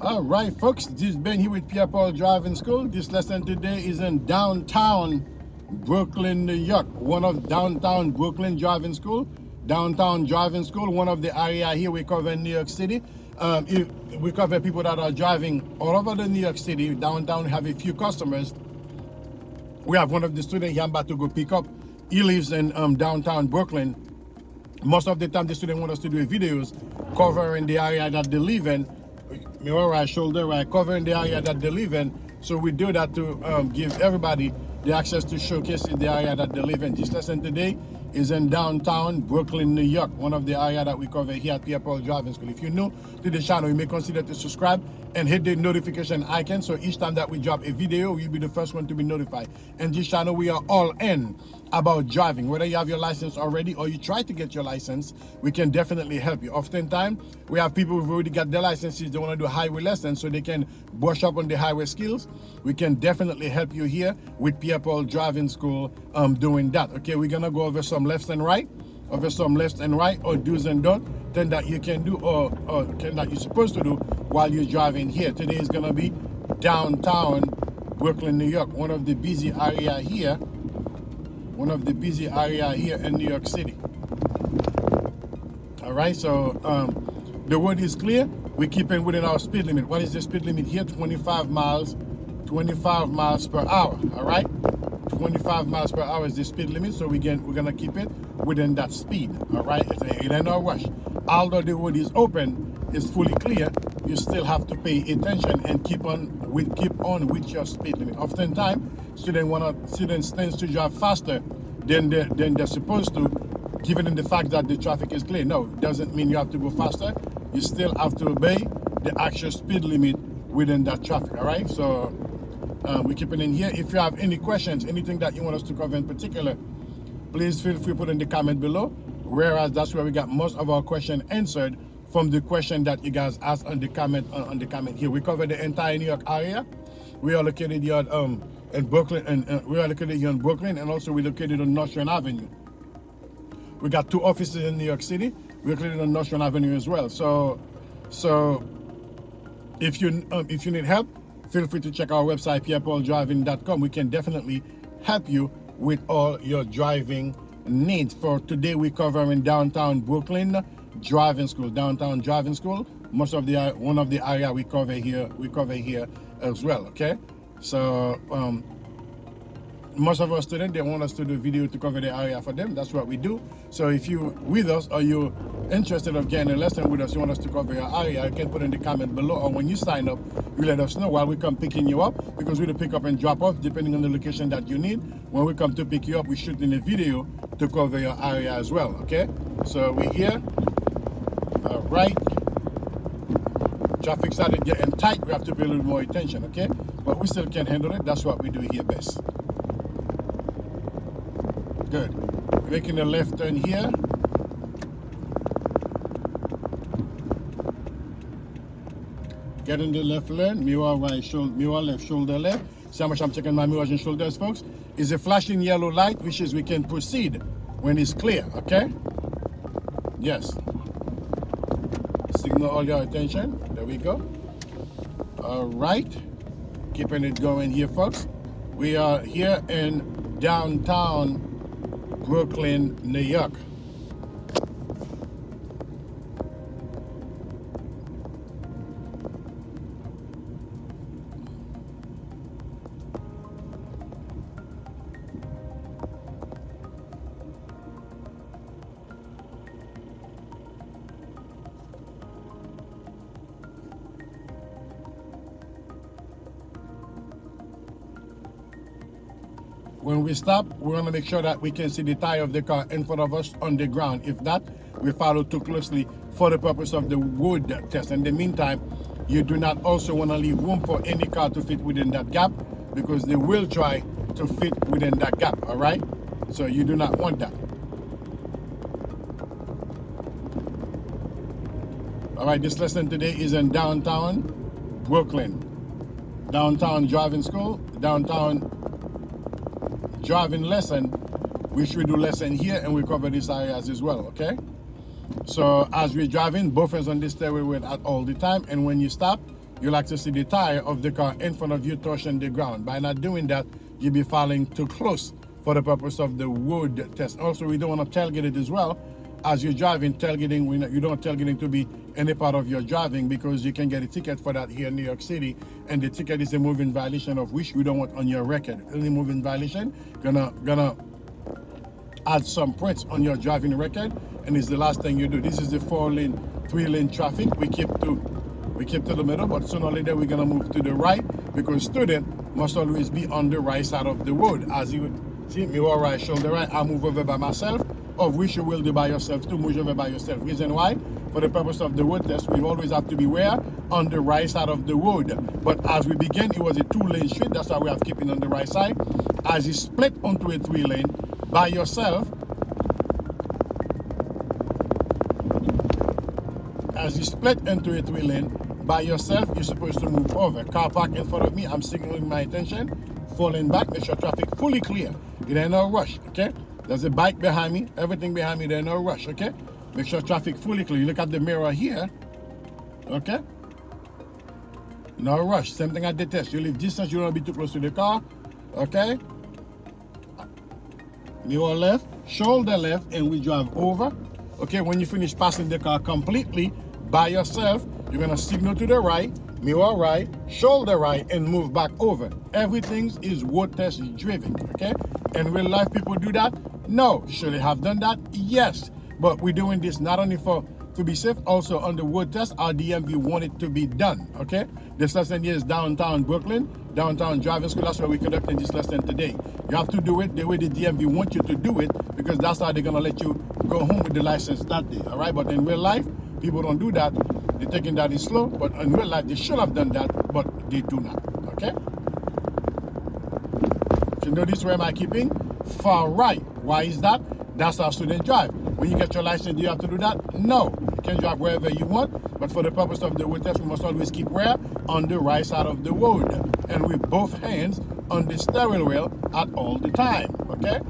All right, folks, this is Ben here with Pierre Driving School. This lesson today is in downtown Brooklyn, New York. One of downtown Brooklyn driving school. Downtown driving school, one of the area here we cover in New York City. We cover people that are driving all over the New York City. Downtown, we have a few customers. We have one of the students here I'm about to go pick up. He lives in downtown Brooklyn. Most of the time, the student want us to do videos covering the area that they live in. Mirror right, shoulder right, covering the area that they live in. So we do that to give everybody the access to showcasing the area that they live in. This lesson today is in downtown Brooklyn, New York, one of the area that we cover here at Pierre Driving School. If you're new to the channel, you may consider to subscribe and hit the notification icon, so each time that we drop a video, you'll be the first one to be notified. And this channel, we are all in about driving. Whether you have your license already or you try to get your license, we can definitely help you. Oftentimes, we have people who've already got their licenses, they want to do highway lessons so they can brush up on the highway skills. We can definitely help you here with Pierre Driving School doing that. Okay, we're gonna go over some left and right, or do's and don'ts, then that you can do or that you're supposed to do while you're driving here. Today is gonna be downtown Brooklyn, New York, one of the busy area here in New York City. All right, so the road is clear. We're keeping within our speed limit. What is the speed limit here? 25 miles per hour. All right, 25 miles per hour is the speed limit, so we're gonna keep it within that speed. All right, it ain't no rush. Although the road is open, it's fully clear, you still have to pay attention and keep on with your speed limit. Oftentimes, students tend to drive faster than they're supposed to, given the fact that the traffic is clear. No, it doesn't mean you have to go faster. You still have to obey the actual speed limit within that traffic. All right, so we keep it in here. If you have any questions, anything that you want us to cover in particular, please feel free to put in the comment below. Whereas that's where we got most of our question answered from the question that you guys asked on the comment here. We cover the entire New York area. We are located here in Brooklyn, and we are located here in Brooklyn, and also we're located on North Shore Avenue. We got 2 offices in New York City. We're located on North Shore Avenue as well. So if you need help, feel free to check our website, pierrepauldraiving.com. We can definitely help you with all your driving needs. For today, we cover in downtown Brooklyn driving school. Downtown driving school. One of the area we cover here as well. Okay, so most of our students, they want us to do video to cover the area for them. That's what we do. So if you with us or you're interested of getting a lesson with us, you want us to cover your area, you can put in the comment below, or when you sign up, you let us know while we come picking you up, because we do pick up and drop off depending on the location that you need. When we come to pick you up, we shoot in a video to cover your area as well. Okay, so we're here. All right, traffic started getting tight. We have to pay a little more attention. Okay, but we still can handle it. That's what we do here best. Good. Making a left turn here. Get in the left lane. Mirror right, mirror left, shoulder left. See how much I'm checking my mirrors and shoulders, folks? Is a flashing yellow light, which is we can proceed when it's clear. Okay? Yes. Signal all your attention. There we go. All right. Keeping it going here, folks. We are here in downtown Brooklyn, New York. When we stop, we want to make sure that we can see the tire of the car in front of us on the ground. If not, we follow too closely for the purpose of the road test. In the meantime, you do not also want to leave room for any car to fit within that gap, because they will try to fit within that gap. All right, so you do not want that. All right, this lesson today is in downtown Brooklyn. Downtown driving school, downtown driving lesson, which we do lesson here and we cover these areas as well. Okay, so as we're driving, both hands on the stairway wheel at all the time, and when you stop, you'll like to see the tire of the car in front of you touching the ground. By not doing that, you'll be falling too close for the purpose of the road test. Also, we don't want to tailgate it as well. As you're driving, tailgating, you don't want tailgating to be any part of your driving, because you can get a ticket for that here in New York City, and the ticket is a moving violation of which you don't want on your record. Any moving violation gonna add some points on your driving record, and it's the last thing you do. This is the 4-lane, 3-lane traffic. We keep to the middle, but sooner or later we're gonna move to the right, because student must always be on the right side of the road. As you see, mirror right, shoulder right, I move over by myself, of which you will do by yourself to move over by yourself. Reason why? For the purpose of the road test, we always have to be where? On the right side of the road. But as we begin, it was a 2-lane street, that's why we have keeping on the right side. As you split onto a 3-lane by yourself, as you split into a 3-lane by yourself, you're supposed to move over. Car park in front of me, I'm signaling my attention, falling back, make sure traffic fully clear. It ain't no rush, okay? There's a bike behind me, everything behind me, there's no rush, okay? Make sure traffic fully clear. You look at the mirror here, okay? No rush. Same thing at the test. You leave distance, you don't want to be too close to the car, okay? Mirror left, shoulder left, and we drive over. Okay, when you finish passing the car completely by yourself, you're gonna signal to the right, mirror right, shoulder right, and move back over. Everything is road test driven, okay? In real life, people do that? No. Should they have done that? Yes. But we're doing this not only to be safe, also on the road test, our DMV want it to be done, okay? This lesson here is downtown Brooklyn, downtown driving school. That's why we're conducting this lesson today. You have to do it the way the DMV want you to do it, because that's how they're gonna let you go home with the license that day, all right? But in real life, people don't do that. They're taking that is slow, but in real life, they should have done that, but they do not, okay? If you notice, where am I keeping? Far right. Why is that? That's how students drive. When you get your license, do you have to do that? No. You can drive wherever you want, but for the purpose of the road test, we must always keep where? On the right side of the road. And with both hands on the steering wheel at all the time, okay?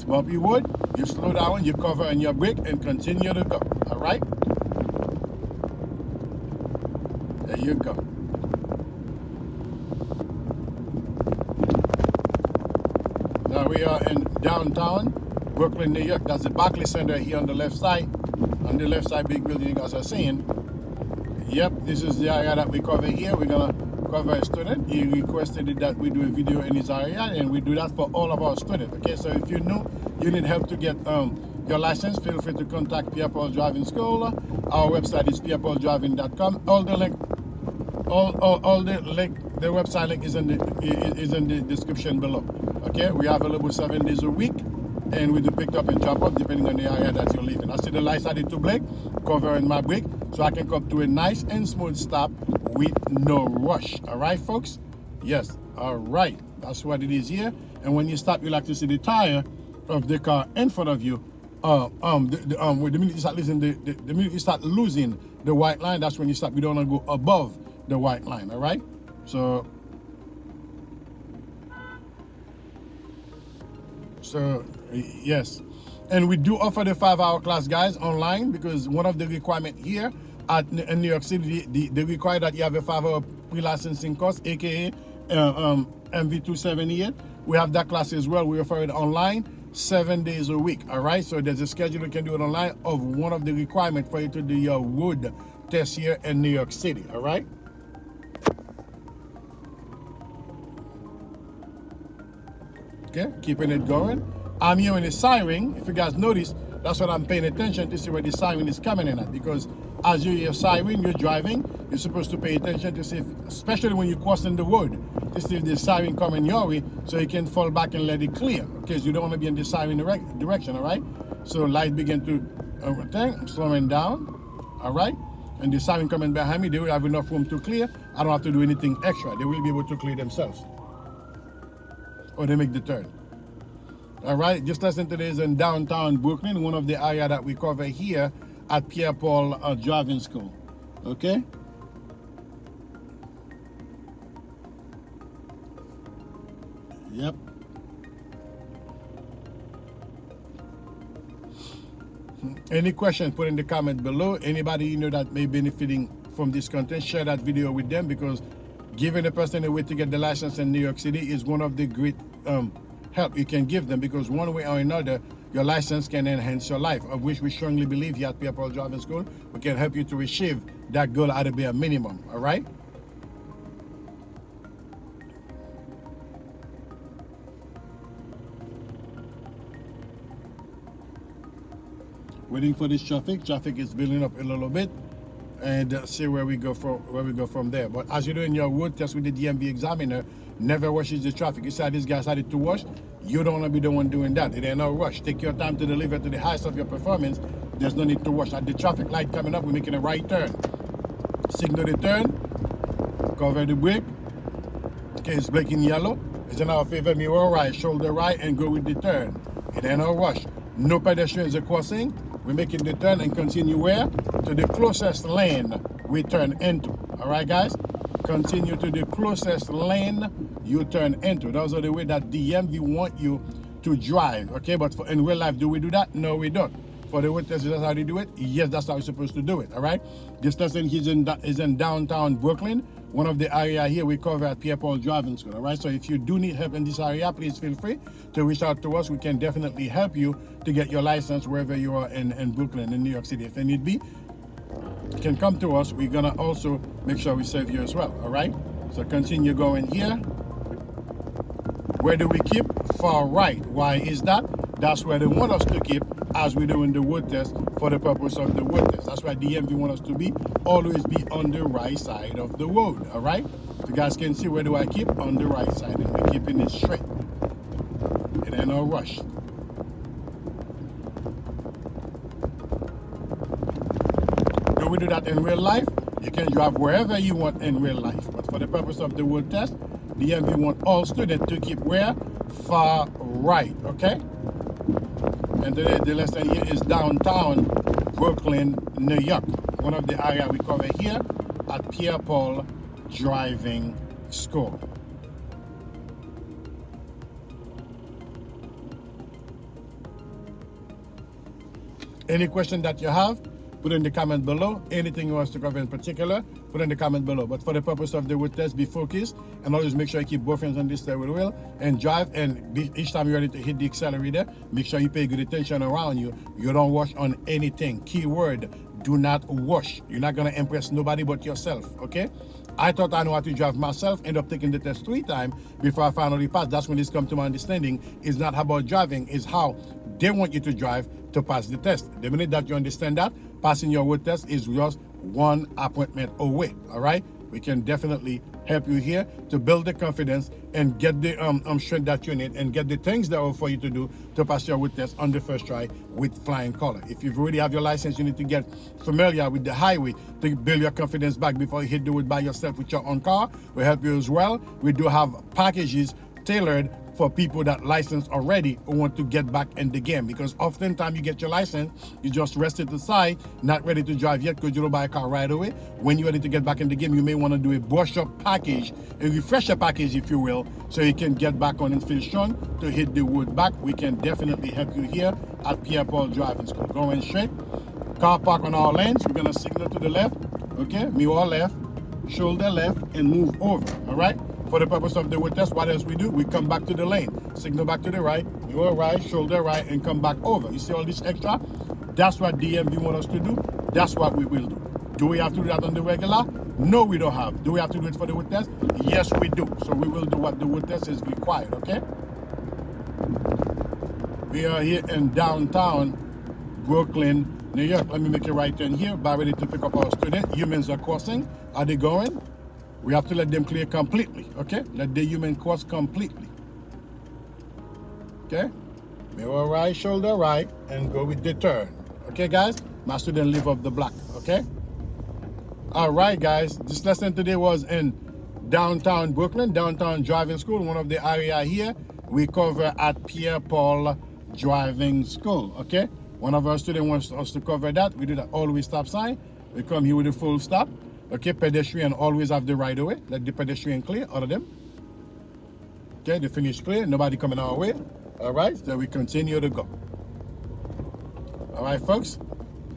Bumpy road, you slow down, you cover on your brake, and continue to go, all right? There you go. Now we are in downtown Brooklyn, New York. That's the Barclays Center here on the left side. On the left side, big building you guys are seeing. Yep, this is the area that we cover here. We're gonna cover a student. He requested that we do a video in his area, and we do that for all of our students. Okay, so if you know you need help to get your license, feel free to contact Pierre Paul Driving School. Our website is pierrepauldraiving.com. The website link is in the description below. Okay, we are available 7 days a week, and we do pick up and drop off depending on the area that you're living. I see the lights started to blink, covering my brake, so I can come to a nice and smooth stop with no rush. All right, folks? Yes. All right. That's what it is here. And when you stop, you like to see the tire of the car in front of you. The minute you start losing the white line, that's when you stop. You don't want to go above the white line. All right. So yes, and we do offer the 5-hour class, guys, online, because one of the requirements here in New York City, they require that you have a 5-hour pre-licensing course, aka MV278. We have that class as well. We offer it online 7 days a week. All right, so there's a schedule you can do it online of one of the requirements for you to do your road test here in New York City. All right. Okay, keeping it going. I'm hearing a siren. If you guys notice, that's what I'm paying attention to see where the siren is coming in at. Because as you hear siren, you're driving, you're supposed to pay attention to see, especially when you're crossing the road, to see if the siren coming your way, so you can fall back and let it clear. Because you don't want to be in the siren direction, all right? So light begin to I'm slowing down, all right? And the siren coming behind me, they will have enough room to clear. I don't have to do anything extra. They will be able to clear themselves. Or they make the turn. All right, just listen to this in downtown Brooklyn, one of the area that we cover here at Pierre Paul Driving School. Okay? Yep. Any questions, put in the comment below. Anybody you know that may be benefiting from this content, share that video with them, because giving a person a way to get the license in New York City is one of the great help you can give them, because one way or another, your license can enhance your life, of which we strongly believe here at Pierre Driving School. We can help you to achieve that goal at a bare minimum, all right? Waiting for this traffic. Traffic is building up a little bit, and see where we go from there. But as you're doing your road test with the DMV examiner, never rushes the traffic. You said this guy started to rush. You don't want to be the one doing that. It ain't no rush. Take your time to deliver to the highest of your performance. There's no need to rush. At the traffic light coming up, we're making a right turn. Signal the turn. Cover the brake. Okay, it's blinking yellow. It's in our favor. Mirror right, shoulder right, and go with the turn. It ain't no rush. No pedestrians are crossing. We're making the turn and continue where? To the closest lane we turn into. All right, guys? Continue to the closest lane you turn into. Those are the way that DMV want you to drive. Okay, but in real life, do we do that? No, we don't. For the road test, is that how they do it? Yes, that's how you're supposed to do it. All right? This lesson is in downtown Brooklyn. One of the area here we cover at Pierre Driving School. All right? So if you do need help in this area, please feel free to reach out to us. We can definitely help you to get your license wherever you are in Brooklyn, in New York City. If need be, you can come to us. We're gonna also make sure we serve you as well. All right? So continue going here. Where do we keep? Far right. Why is that? That's where they want us to keep as we're doing the road test for the purpose of the road test. That's why DMV want us to be, always be on the right side of the road, all right? So you guys can see, where do I keep? On the right side, and we're keeping it straight. It ain't no rush. Do we do that in real life? You can drive wherever you want in real life, but for the purpose of the road test, DMV want all students to keep where? Far right, okay? And today the lesson here is downtown Brooklyn, New York. One of the areas we cover here at Pierre Driving School. Any question that you have, put in the comment below. Anything you want us to cover in particular, put in the comment below. But for the purpose of the road test, be focused and always make sure you keep both hands on this steering wheel and drive. And each time you're ready to hit the accelerator, make sure you pay good attention around you. You don't rush on anything. Keyword, do not rush. You're not going to impress nobody but yourself, okay? I thought I know how to drive myself, end up taking the test 3 times before I finally passed. That's when this come to my understanding. It's not about driving, it's how they want you to drive to pass the test. The minute that you understand that, passing your road test is just one appointment away, all right? We can definitely help you here to build the confidence and get the strength that you need and get the things that are for you to do to pass your road test on the first try with flying color. If you already have your license, you need to get familiar with the highway to build your confidence back before you hit the road by yourself with your own car. We'll help you as well. We do have packages tailored for people that licensed already who want to get back in the game, because oftentimes you get your license, you just rest it aside, not ready to drive yet because you don't buy a car right away. When you're ready to get back in the game, you may want to do a brush up package, a refresher package if you will, so you can get back on and feel strong to hit the road back. We can definitely help you here at Pierre Driving School. Going straight, car park on our lanes, we're going to signal to the left, okay, mirror left, shoulder left, and move over, all right? For the purpose of the road test, what else we do? We come back to the lane, signal back to the right, mirror right, shoulder right, and come back over. You see all this extra? That's what DMV want us to do. That's what we will do. Do we have to do that on the regular? No, we don't have. Do we have to do it for the road test? Yes, we do. So we will do what the road test is required, okay? We are here in downtown Brooklyn, New York. Let me make a right turn here. About ready to pick up our student. Humans are crossing. Are they going? We have to let them clear completely, okay? Let the human cross completely. Okay? Mirror right, shoulder right, and go with the turn. Okay, guys? My student live off the block, okay? All right, guys. This lesson today was in downtown Brooklyn, downtown driving school, one of the area here we cover at Pierre Driving School, okay? One of our students wants us to cover that. We do that always stop sign. We come here with a full stop. Okay, pedestrian always have the right of way. Let the pedestrian clear, all of them. Okay, the finish clear, nobody coming our way. All right, so we continue to go. All right, folks,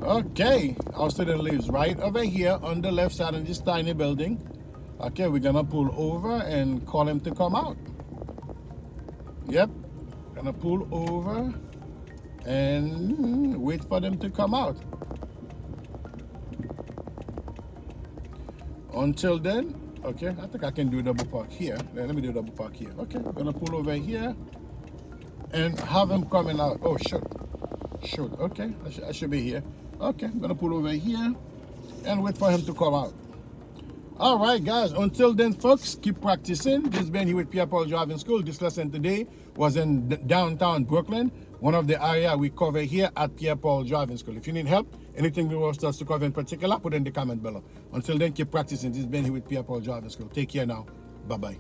Okay, our student lives right over here on the left side of this tiny building. Okay, we're gonna pull over and call him to come out. Yep, gonna pull over and wait for them to come out. Until then, okay, I think I can do double park here. Let me do double park here. Okay, gonna pull over here and have him coming out. Oh, shoot, okay, I should be here. Okay, I'm gonna pull over here and wait for him to come out. All right, guys, until then, folks, keep practicing. This has been here with Pierre Driving School. This lesson today was in downtown Brooklyn, one of the area we cover here at Pierre Driving School. If you need help, anything you want us to cover in particular, put in the comment below. Until then, keep practicing. This has been here with Pierre Driving School. Take care now. Bye-bye.